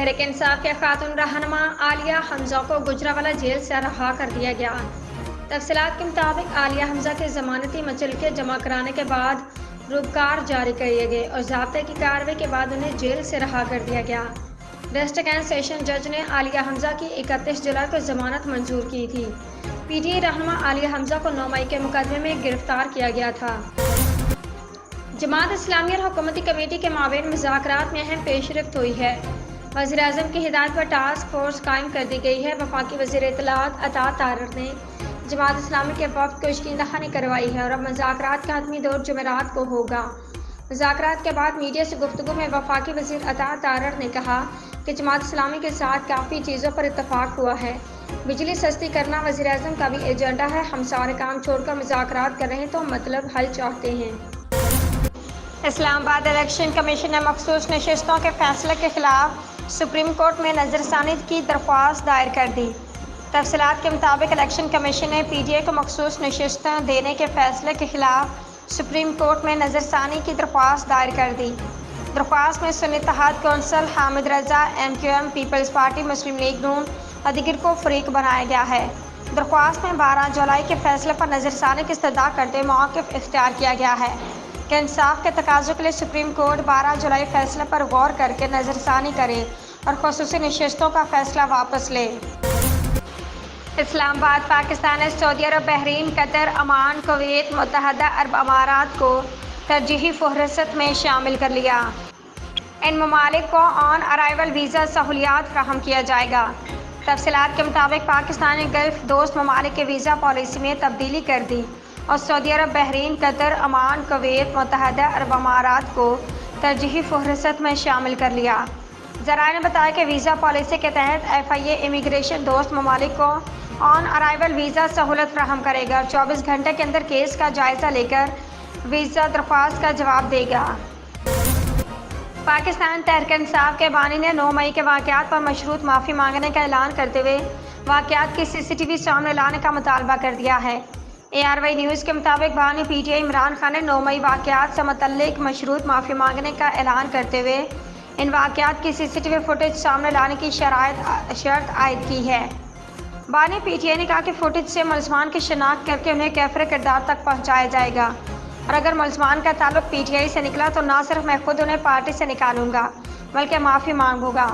तहरीक इंसाफ के खातून रहनुमा आलिया हमजा को गुजरांवाला जेल से रहा कर दिया गया। तफसीलात के मुताबिक आलिया हमजा के जमानती मचलके जमा कराने के बाद रूबकार जारी किए गए और ज़ाब्ते की कार्रवाई के बाद उन्हें जेल से रहा कर दिया गया। वेस्ट कैंट सेशन जज ने आलिया हमजा की 31 जुलाई को जमानत मंजूर की थी। पीटीआई रहनुमा आलिया हमजा को 9 मई के मुकदमे में गिरफ्तार किया गया था। जमात इस्लामी और हुकूमती कमेटी के माबैन मुज़ाकरात में अहम पेशरफ्त हुई है। वज़ीर-ए-आज़म की हिदायत पर टास्क फोर्स कायम कर दी गई है। वफाकी वज़ीर इत्तलाआत अता तारर ने जमात इस्लामी के वफ़द को यकीन दहानी करवाई है और अब मुज़ाकरात का हतमी दौर जुमेरात को होगा। मुज़ाकरात के बाद मीडिया से गुफ्तगू में वफाकी वज़ीर अता तारर ने कहा कि जमात इस्लामी के साथ काफ़ी चीज़ों पर इत्तफाक हुआ है। बिजली सस्ती करना वज़ीर-ए-आज़म का भी एजेंडा है। हम सारे काम छोड़कर मुज़ाकरात कर रहे हैं तो मतलब हल चाहते हैं। इस्लामाबाद इलेक्शन कमीशन ने मखसूस नशिस्तों के फैसले के खिलाफ सुप्रीम कोर्ट में नज़रसानी की दरख्वास्त दायर कर दी। तफसीलात के मुताबिक इलेक्शन कमीशन ने पीटीआई को मखसूस नशिस्तें देने के फैसले के खिलाफ सुप्रीम कोर्ट में नज़रसानी की दरख्वास्त दायर कर दी। दरख्वास्त में सुन्नी इत्तेहाद कौंसल, हामिद रजा, MQM, पीपल्स पार्टी, मुस्लिम लीग नून और दीगर को फरीक बनाया गया है। दरख्वास्त में 12 जुलाई के फैसले पर नज़रसानी की इस्तदा करते मौक़िफ़ इख्तियार किया गया है कि इंसाफ के तकाज़ों के लिए सुप्रीम कोर्ट 12 जुलाई फैसले पर गौर करके नज़रसानी करे और ख़ुसूसी नशिस्तों का फैसला वापस ले। इस्लामाबाद पाकिस्तान ने सऊदी अरब, बहरीन, कतर, अमान, कुवैत, मुत्तहदा अरब अमारात को तरजीही फ़हरिस्त में शामिल कर लिया। इन ममालिक को ऑन अराइवल वीज़ा सहूलियात फ़राहम किया जाएगा। तफसीलात के मुताबिक पाकिस्तान ने गल्फ़ दोस्त ममालिक के वीज़ा पॉलिसी में तब्दीली कर दी और सऊदी अरब, बहरीन, कतर, अमान, कुवैत, मुत्तहदा अरब अमारात को तरजीही फ़हरिस्त में शामिल कर लिया। ज़राए ने बताया कि वीज़ा पॉलिसी के तहत FIA इमिग्रेशन दोस्त ममालिक को ऑन अराइवल वीज़ा सहूलत फ़राहम करेगा और 24 घंटे के अंदर केस का जायज़ा लेकर वीज़ा दरख्वास्त का जवाब देगा। पाकिस्तान तहरीक इंसाफ के बानी ने 9 मई के वाक़यात पर मशरूत माफ़ी मांगने का ऐलान करते हुए वाक़यात की CCTV सामने लाने का मुतालबा कर दिया है। ARY न्यूज़ के मुताबिक बानी PTI इमरान खान ने 9 मई वाक़यात से मुतल्लिक मशरूत माफ़ी मांगने का ऐलान करते हुए इन वाक़यात की CCTV फुटेज सामने लाने की शर्त आयद की है। बानी PTI ने कहा कि फुटेज से मुलज़मान की शिनाख्त करके उन्हें कैफ़र किरदार तक पहुँचाया जाएगा और अगर मुलज़मान का ताल्लुक PTI से निकला तो ना सिर्फ मैं खुद उन्हें पार्टी से निकालूंगा बल्कि माफ़ी मांगूंगा।